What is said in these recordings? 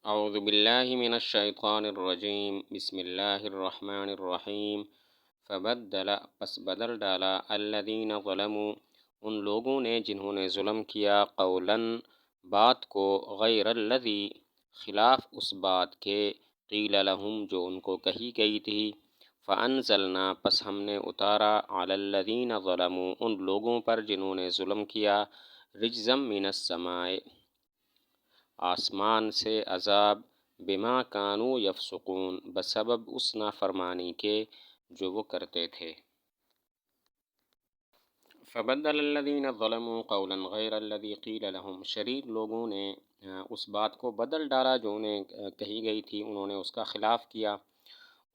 اعوذ باللہ من الشیطان الرجیم بسم اللہ الرحمن الرحیم فبدل پس بدل ڈالا الذین ظلموا ان لوگوں نے جنہوں نے ظلم کیا قولاً بات کو غیر الذی خلاف اس بات کے قیل لہم جو ان کو کہی گئی تھی فانزلنا پس ہم نے اتارا علی الذین ظلموا ان لوگوں پر جنہوں نے ظلم کیا رجزا من السماء آسمان سے عذاب بما کانوا یفسقون بسبب اس نافرمانی کے جو وہ کرتے تھے۔ فبدل الذین ظلموا قولا غیر الذی قیل لهم شریر لوگوں نے اس بات کو بدل ڈالا جو انہیں کہی گئی تھی، انہوں نے اس کا خلاف کیا۔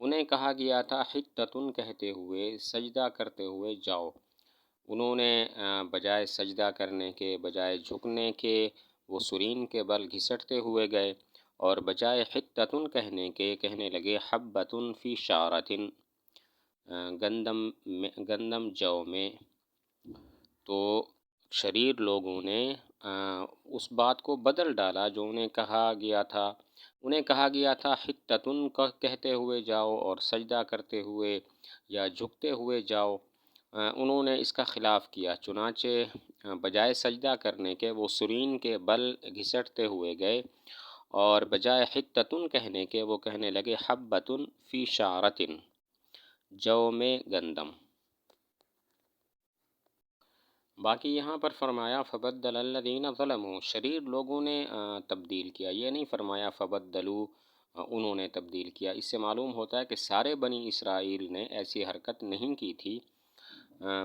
انہیں کہا گیا تھا حطۃ کہتے ہوئے، سجدہ کرتے ہوئے جاؤ۔ انہوں نے بجائے سجدہ کرنے کے، بجائے جھکنے کے، وہ سرین کے بل گھسٹتے ہوئے گئے، اور بجائے حطۃ کہنے کے کہنے لگے حبۃ فی شعرۃ گندم جو میں۔ تو شریر لوگوں نے اس بات کو بدل ڈالا جو انہیں کہا گیا تھا۔ انہیں کہا گیا تھا حطۃ کہتے ہوئے جاؤ اور سجدہ کرتے ہوئے یا جھکتے ہوئے جاؤ، انہوں نے اس کا خلاف کیا، چنانچہ بجائے سجدہ کرنے کے وہ سرین کے بل گھسٹتے ہوئے گئے، اور بجائے حطۃ کہنے کے وہ کہنے لگے حبۃ فی شعرۃ جو میں گندم۔ باقی یہاں پر فرمایا فبدل الذین ظلموا شریر لوگوں نے تبدیل کیا، یہ نہیں فرمایا فبدلوا انہوں نے تبدیل کیا۔ اس سے معلوم ہوتا ہے کہ سارے بنی اسرائیل نے ایسی حرکت نہیں کی تھی،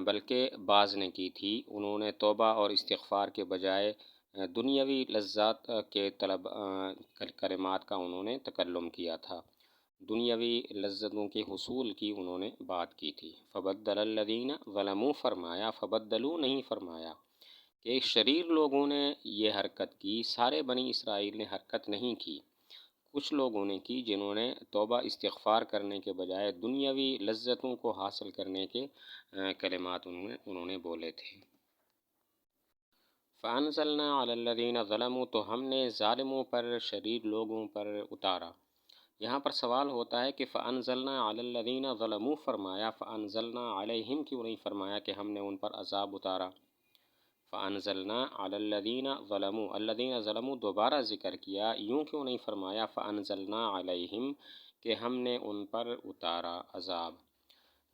بلکہ بعض نے کی تھی۔ انہوں نے توبہ اور استغفار کے بجائے دنیاوی لذات کے طلب کلمات کا انہوں نے تکلم کیا تھا، دنیاوی لذتوں کے حصول کی انہوں نے بات کی تھی۔ فبدل الذین ظلموا فرمایا، فبدلوا نہیں فرمایا کہ شریر لوگوں نے یہ حرکت کی، سارے بنی اسرائیل نے حرکت نہیں کی، کچھ لوگوں نے کی جنہوں نے توبہ استغفار کرنے کے بجائے دنیاوی لذتوں کو حاصل کرنے کے کلمات انہوں نے بولے تھے۔ فانزلنا علی الذین ظلموا تو ہم نے ظالموں پر، شریر لوگوں پر اتارا۔ یہاں پر سوال ہوتا ہے کہ فانزلنا علی الذین ظلموا فرمایا، فانزلنا علیہم کیوں نہیں فرمایا کہ ہم نے ان پر عذاب اتارا؟ فانزلنا علی الذین ظلموا، الذین ظلموا دوبارہ ذکر کیا، یوں کیوں نہیں فرمایا فانزلنا علیہم کہ ہم نے ان پر اتارا عذاب؟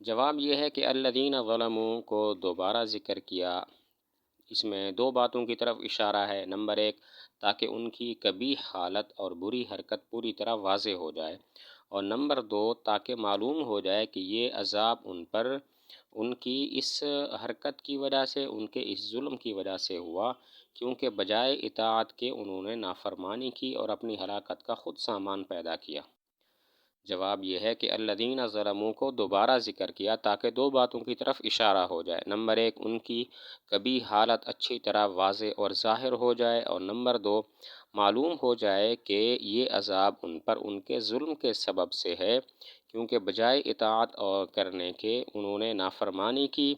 جواب یہ ہے کہ الذین ظلموا کو دوبارہ ذکر کیا، اس میں دو باتوں کی طرف اشارہ ہے۔ نمبر ایک، تاکہ ان کی قبیح حالت اور بری حرکت پوری طرح واضح ہو جائے، اور نمبر دو، تاکہ معلوم ہو جائے کہ یہ عذاب ان پر ان کی اس حرکت کی وجہ سے، ان کے اس ظلم کی وجہ سے ہوا، کیونکہ بجائے اطاعت کے انہوں نے نافرمانی کی اور اپنی ہلاکت کا خود سامان پیدا کیا۔ جواب یہ ہے کہ الذین ظلموا کو دوبارہ ذکر کیا تاکہ دو باتوں کی طرف اشارہ ہو جائے۔ نمبر ایک، ان کی کبھی حالت اچھی طرح واضح اور ظاہر ہو جائے، اور نمبر دو، معلوم ہو جائے کہ یہ عذاب ان پر ان کے ظلم کے سبب سے ہے، کیونکہ بجائے اطاعت اور کرنے کے انہوں نے نافرمانی کی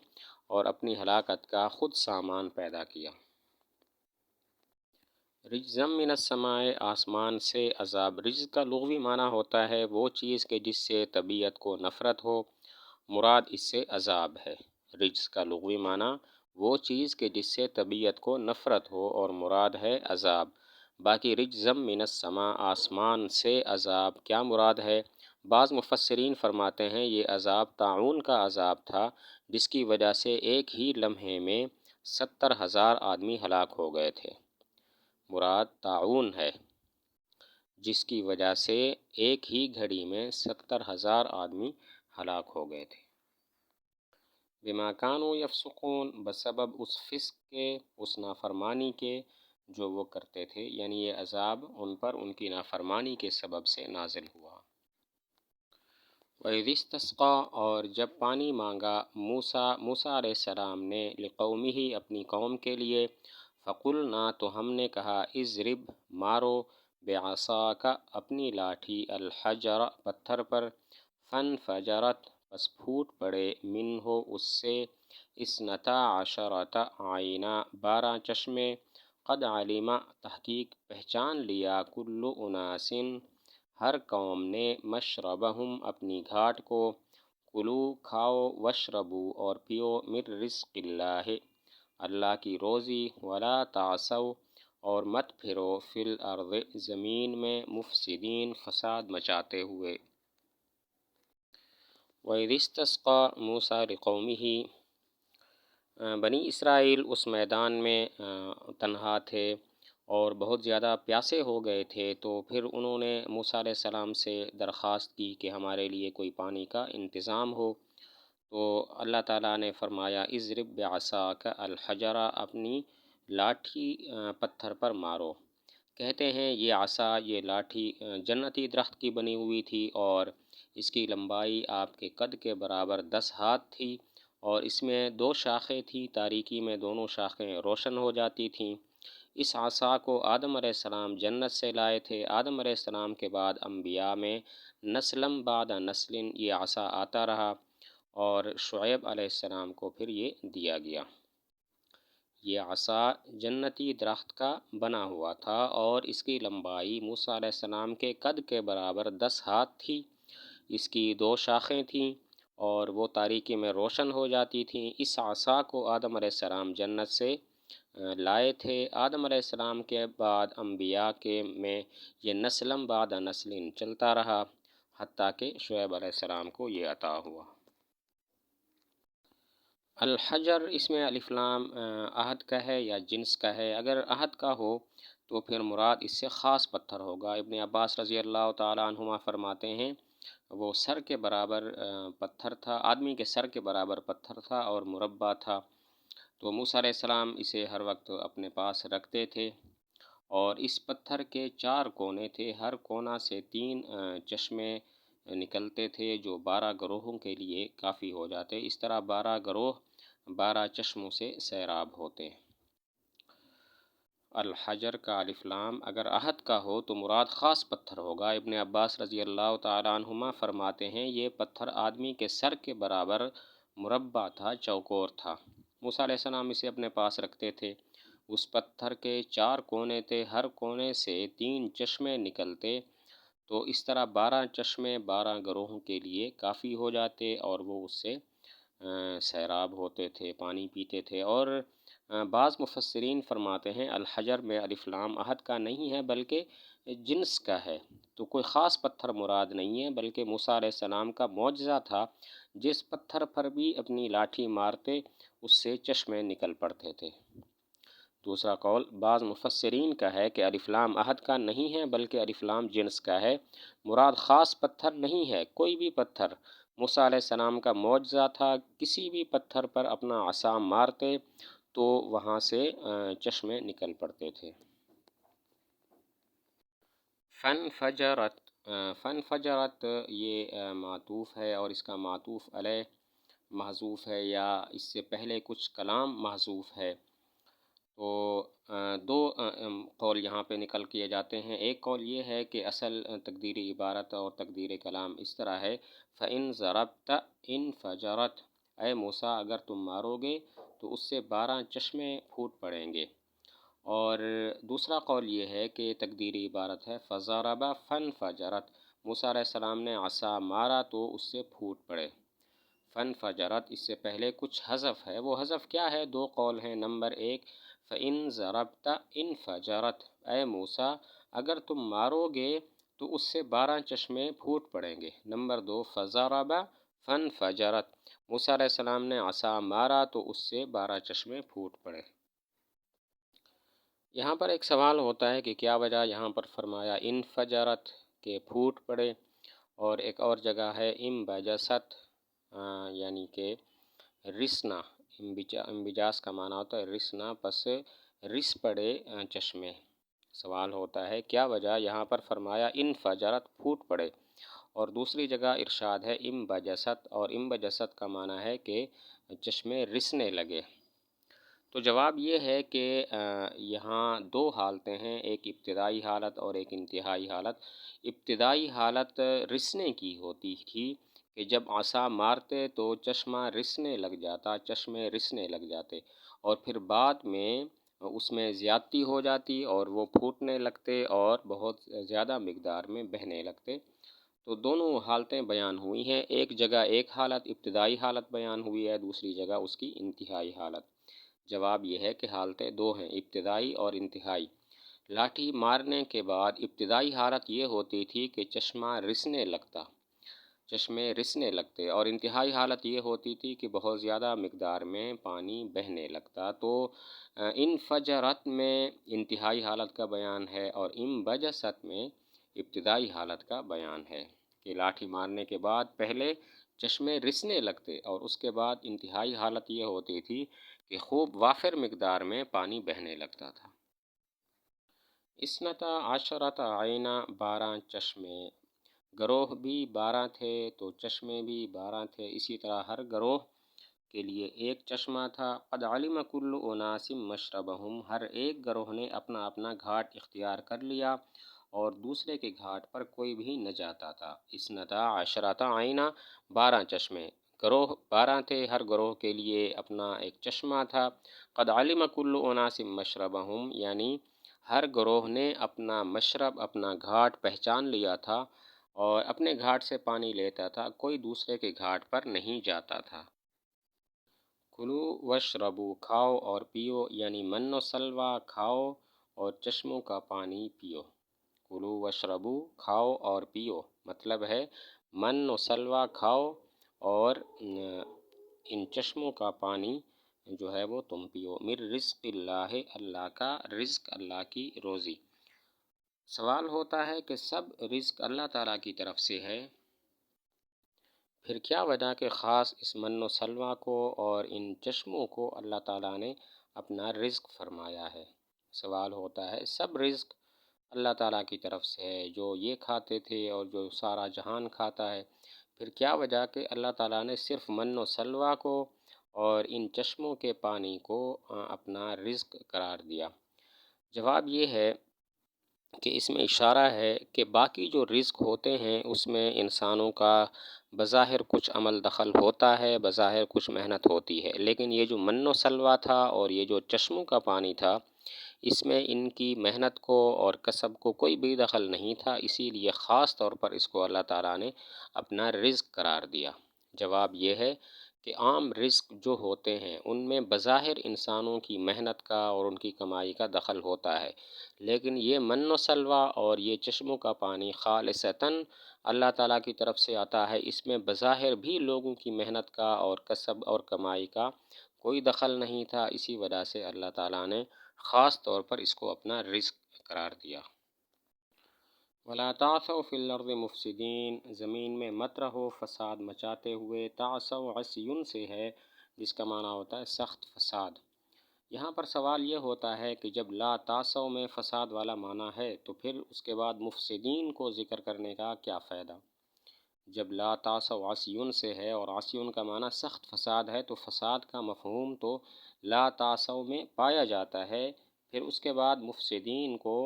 اور اپنی ہلاکت کا خود سامان پیدا کیا۔ رجزا من السماء آسمان سے عذاب۔ رجز کا لغوی معنی ہوتا ہے وہ چیز کہ جس سے طبیعت کو نفرت ہو، مراد اس سے عذاب ہے۔ رجز کا لغوی معنی وہ چیز کہ جس سے طبیعت کو نفرت ہو اور مراد ہے عذاب۔ باقی رجزا من السماء آسمان سے عذاب کیا مراد ہے؟ بعض مفسرین فرماتے ہیں یہ عذاب طاعون کا عذاب تھا، جس کی وجہ سے ایک ہی لمحے میں 70,000 آدمی ہلاک ہو گئے تھے۔ مراد طاعون ہے، جس کی وجہ سے ایک ہی گھڑی میں 70,000 آدمی ہلاک ہو گئے تھے۔ بما کانوا یفسقون بسبب اس فسق کے، اس نافرمانی کے جو وہ کرتے تھے، یعنی یہ عذاب ان پر ان کی نافرمانی کے سبب سے نازل ہوا۔ وَإِذِ اسْتَسْقَىٰ اور جب پانی مانگا موسیٰ علیہ السلام نے لقومہ اپنی قوم کے لیے، فَقُلْنَا تو ہم نے کہا اضرب مارو بعصاک اپنی لاٹھی الحجر پتھر پر، فانفجرت پس پھوٹ پڑے منہ اس سے 12 عینا 12 چشمے، قد علم تحقیق پہچان لیا کل اناس ہر قوم نے مشربہم اپنی گھاٹ کو کلو کھاؤ وشربو اور پیو من رزق اللہ اللہ کی روزی ولا تعصوا اور مت پھرو فی الارض زمین میں مفسدین فساد مچاتے ہوئے۔ وَإِذِ اسْتَسْقَىٰ مُوسیٰ لِقَوْمِهِ بنی اسرائیل اس میدان میں تنہا تھے اور بہت زیادہ پیاسے ہو گئے تھے، تو پھر انہوں نے موسیٰ علیہ السلام سے درخواست کی کہ ہمارے لیے کوئی پانی کا انتظام ہو۔ تو اللہ تعالیٰ نے فرمایا اضرب بعصاک الحجر، اپنی لاٹھی پتھر پر مارو۔ کہتے ہیں یہ عصا، یہ لاٹھی جنتی درخت کی بنی ہوئی تھی اور اس کی لمبائی آپ کے قد کے برابر 10 ہاتھ تھی، اور اس میں 2 شاخیں تھیں، تاریکی میں دونوں شاخیں روشن ہو جاتی تھیں۔ اس عصا کو آدم علیہ السلام جنت سے لائے تھے۔ آدم علیہ السلام کے بعد انبیاء میں نسلم بعد نسل یہ عصا آتا رہا، اور شعیب علیہ السلام کو پھر یہ دیا گیا۔ یہ عصا جنتی درخت کا بنا ہوا تھا اور اس کی لمبائی موسیٰ علیہ السلام کے قد کے برابر 10 ہاتھ تھی۔ اس کی 2 شاخیں تھیں اور وہ تاریکی میں روشن ہو جاتی تھیں۔ اس عصا کو آدم علیہ السلام جنت سے لائے تھے۔ آدم علیہ السلام کے بعد انبیاء کے میں یہ نسلم بعد نسل چلتا رہا، حتیٰ کہ شعیب علیہ السلام کو یہ عطا ہوا۔ الحجر اس میں الف لام عہد کا ہے یا جنس کا ہے۔ اگر عہد کا ہو تو پھر مراد اس سے خاص پتھر ہوگا۔ ابن عباس رضی اللہ تعالیٰ عنہما فرماتے ہیں وہ سر کے برابر پتھر تھا، آدمی کے سر کے برابر پتھر تھا اور مربع تھا۔ تو موسیٰ علیہ السلام اسے ہر وقت اپنے پاس رکھتے تھے، اور اس پتھر کے 4 کونے تھے، ہر کونا سے 3 چشمے نکلتے تھے جو 12 گروہوں کے لیے کافی ہو جاتے۔ اس طرح 12 گروہ 12 چشموں سے سیراب ہوتے۔ الحجر کا الف لام اگر عہد کا ہو تو مراد خاص پتھر ہوگا۔ ابن عباس رضی اللہ تعالیٰ عنہما فرماتے ہیں یہ پتھر آدمی کے سر کے برابر مربع تھا، چوکور تھا۔ موسیٰ علیہ السلام اسے اپنے پاس رکھتے تھے۔ اس پتھر کے 4 کونے تھے، ہر کونے سے 3 چشمے نکلتے، تو اس طرح 12 چشمے 12 گروہوں کے لیے کافی ہو جاتے اور وہ اس سے سیراب ہوتے تھے، پانی پیتے تھے۔ اور بعض مفسرین فرماتے ہیں الحجر میں الف لام عہد کا نہیں ہے بلکہ جنس کا ہے، تو کوئی خاص پتھر مراد نہیں ہے بلکہ موسیٰ علیہ السلام کا معجزہ تھا، جس پتھر پر بھی اپنی لاٹھی مارتے اس سے چشمے نکل پڑتے تھے۔ دوسرا قول بعض مفسرین کا ہے کہ الف لام عہد کا نہیں ہے بلکہ الف لام جنس کا ہے، مراد خاص پتھر نہیں ہے، کوئی بھی پتھر۔ موسیٰ علیہ السلام کا معجزہ تھا، کسی بھی پتھر پر اپنا عصا مارتے تو وہاں سے چشمے نکل پڑتے تھے۔ فنفجرت یہ معطوف ہے اور اس کا معطوف علیہ محذوف ہے، یا اس سے پہلے کچھ کلام محذوف ہے۔ تو 2 قول یہاں پہ نکل کیے جاتے ہیں۔ ایک قول یہ ہے کہ اصل تقدیری عبارت اور تقدیر کلام اس طرح ہے فَإِن ضَرَبْتَ انفجرت، اے موسیٰ اگر تم مارو گے تو اس سے 12 چشمے پھوٹ پڑیں گے۔ اور دوسرا قول یہ ہے کہ تقدیری عبارت ہے فَضَرَبَ فَانفجرت، موسیٰ علیہ السلام نے عصا مارا تو اس سے پھوٹ پڑے۔ فَانفجرت اس سے پہلے کچھ حذف ہے، وہ حذف کیا ہے؟ 2 قول ہیں۔ نمبر 1 فَإِن ضَرَبْتَ انفجرت، اے موسیٰ اگر تم مارو گے تو اس سے 12 چشمے پھوٹ پڑیں گے۔ نمبر 2 فَضَرَبَ فَانفجرت، موسیٰ علیہ السلام نے عصا مارا تو اس سے 12 چشمے پھوٹ پڑے۔ یہاں پر ایک سوال ہوتا ہے کہ کیا وجہ یہاں پر فرمایا انفجرت کہ پھوٹ پڑے، اور ایک اور جگہ ہے انبجست یعنی کہ رسنا، انبجاس کا معنی ہوتا ہے رسنا، پس رس پڑے چشمے۔ سوال ہوتا ہے کیا وجہ یہاں پر فرمایا انفجرت پھوٹ پڑے، اور دوسری جگہ ارشاد ہے انبجست، اور انبجست کا معنی ہے کہ چشمے رسنے لگے۔ تو جواب یہ ہے کہ یہاں 2 حالتیں ہیں، ایک ابتدائی حالت اور ایک انتہائی حالت۔ ابتدائی حالت رسنے کی ہوتی تھی کہ جب عصا مارتے تو چشمے رسنے لگ جاتے، اور پھر بعد میں اس میں زیادتی ہو جاتی اور وہ پھوٹنے لگتے اور بہت زیادہ مقدار میں بہنے لگتے۔ تو دونوں حالتیں بیان ہوئی ہیں، ایک جگہ ایک حالت ابتدائی حالت بیان ہوئی ہے، دوسری جگہ اس کی انتہائی حالت۔ جواب یہ ہے کہ حالتیں دو ہیں، ابتدائی اور انتہائی۔ لاٹھی مارنے کے بعد ابتدائی حالت یہ ہوتی تھی کہ چشمے رسنے لگتے اور انتہائی حالت یہ ہوتی تھی کہ بہت زیادہ مقدار میں پانی بہنے لگتا۔ تو انفجرت میں انتہائی حالت کا بیان ہے اور انبجست میں ابتدائی حالت کا بیان ہے کہ لاٹھی مارنے کے بعد پہلے چشمے رسنے لگتے اور اس کے بعد انتہائی حالت یہ ہوتی تھی کہ خوب وافر مقدار میں پانی بہنے لگتا تھا۔ اثنتا عشرۃ عینہ، 12 چشمے، گروہ بھی 12 تھے تو چشمے بھی 12 تھے، اسی طرح ہر گروہ کے لیے ایک چشمہ تھا۔ قد علم کل اناس مشربہم، ہر ایک گروہ نے اپنا اپنا گھاٹ اختیار کر لیا اور دوسرے کے گھاٹ پر کوئی بھی نہ جاتا تھا۔ اثنتا عشرۃ عینہ، 12 چشمے، گروہ 12 تھے، ہر گروہ کے لیے اپنا ایک چشمہ تھا۔ قد علم کل اناس مشربہم، یعنی ہر گروہ نے اپنا مشرب، اپنا گھاٹ پہچان لیا تھا اور اپنے گھاٹ سے پانی لیتا تھا، کوئی دوسرے کے گھاٹ پر نہیں جاتا تھا۔ کلو وشربو، کھاؤ اور پیو، یعنی من و سلوہ کھاؤ اور چشموں کا پانی پیو۔ کلو وشربو، کھاؤ اور پیو، مطلب ہے من و سلوہ کھاؤ اور ان چشموں کا پانی جو ہے وہ تم پیو۔ من رزق اللہ، اللہ کا رزق، اللہ کی روزی۔ سوال ہوتا ہے کہ سب رزق اللہ تعالیٰ کی طرف سے ہے، پھر کیا وجہ کہ خاص اس من و سلوہ کو اور ان چشموں کو اللہ تعالیٰ نے اپنا رزق فرمایا ہے؟ سوال ہوتا ہے سب رزق اللہ تعالیٰ کی طرف سے ہے، جو یہ کھاتے تھے اور جو سارا جہان کھاتا ہے، پھر کیا وجہ کہ اللہ تعالیٰ نے صرف من و سلوہ کو اور ان چشموں کے پانی کو اپنا رزق قرار دیا؟ جواب یہ ہے کہ اس میں اشارہ ہے کہ باقی جو رزق ہوتے ہیں اس میں انسانوں کا بظاہر کچھ عمل دخل ہوتا ہے، بظاہر کچھ محنت ہوتی ہے، لیکن یہ جو من و سلوہ تھا اور یہ جو چشموں کا پانی تھا، اس میں ان کی محنت کو اور کسب کو کوئی بھی دخل نہیں تھا، اسی لیے خاص طور پر اس کو اللہ تعالیٰ نے اپنا رزق قرار دیا۔ جواب یہ ہے کہ عام رزق جو ہوتے ہیں ان میں بظاہر انسانوں کی محنت کا اور ان کی کمائی کا دخل ہوتا ہے، لیکن یہ من و سلوہ اور یہ چشموں کا پانی خالصتاً اللہ تعالیٰ کی طرف سے آتا ہے، اس میں بظاہر بھی لوگوں کی محنت کا اور کسب اور کمائی کا کوئی دخل نہیں تھا، اسی وجہ سے اللہ تعالیٰ نے خاص طور پر اس کو اپنا رزق قرار دیا۔ وَلَا تَعْثَوْا فِي الْأَرْضِ مُفْسِدِينَ، زمین میں مت رہو فساد مچاتے ہوئے۔ تعثوا عصیٌ سے ہے جس کا معنی ہوتا ہے سخت فساد۔ یہاں پر سوال یہ ہوتا ہے کہ جب لا تعثوا میں فساد والا معنی ہے تو پھر اس کے بعد مفسدین کو ذکر کرنے کا کیا فائدہ؟ جب لا تعثوا عصیٌ سے ہے اور عصیٌ کا معنی سخت فساد ہے تو فساد کا مفہوم تو لا تعثوا میں پایا جاتا ہے، پھر اس کے بعد مفسدین کو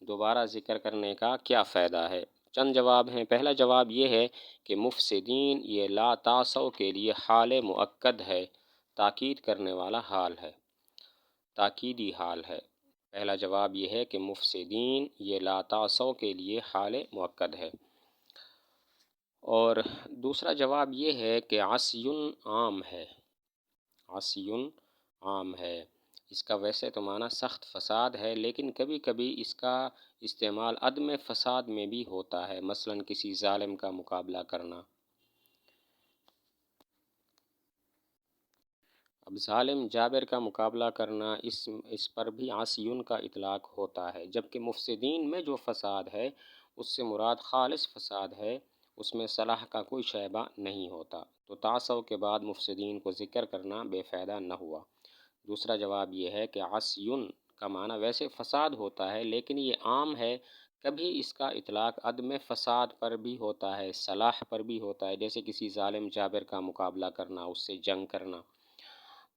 دوبارہ ذکر کرنے کا کیا فائدہ ہے؟ چند جواب ہیں۔ پہلا جواب یہ ہے کہ مفسدین یہ لا تعثوا کے لیے حال مؤکد ہے، تاکید کرنے والا حال ہے، تاکیدی حال ہے۔ پہلا جواب یہ ہے کہ مفسدین یہ لا تعثوا کے لیے حال مؤکد ہے۔ اور دوسرا جواب یہ ہے کہ عصی عام ہے، عصی عام ہے، اس کا ویسے تو معنی سخت فساد ہے، لیکن کبھی کبھی اس کا استعمال عدم فساد میں بھی ہوتا ہے، مثلا کسی ظالم کا مقابلہ کرنا۔ اب ظالم جابر کا مقابلہ کرنا، اس پر بھی عصیٌ کا اطلاق ہوتا ہے، جبکہ مفسدین میں جو فساد ہے اس سے مراد خالص فساد ہے، اس میں صلاح کا کوئی شائبہ نہیں ہوتا، تو تعثوا کے بعد مفسدین کو ذکر کرنا بے فائدہ نہ ہوا۔ دوسرا جواب یہ ہے کہ عصیٌ کا معنی ویسے فساد ہوتا ہے لیکن یہ عام ہے، کبھی اس کا اطلاق عدم فساد پر بھی ہوتا ہے، صلاح پر بھی ہوتا ہے، جیسے کسی ظالم جابر کا مقابلہ کرنا، اس سے جنگ کرنا،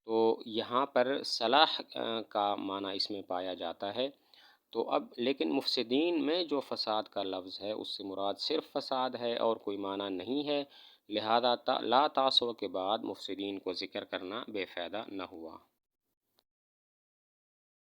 تو یہاں پر صلاح کا معنی اس میں پایا جاتا ہے۔ تو اب لیکن مفسدین میں جو فساد کا لفظ ہے اس سے مراد صرف فساد ہے اور کوئی معنی نہیں ہے، لہذا لا تعثوا کے بعد مفسدین کو ذکر کرنا بے فائدہ نہ ہوا۔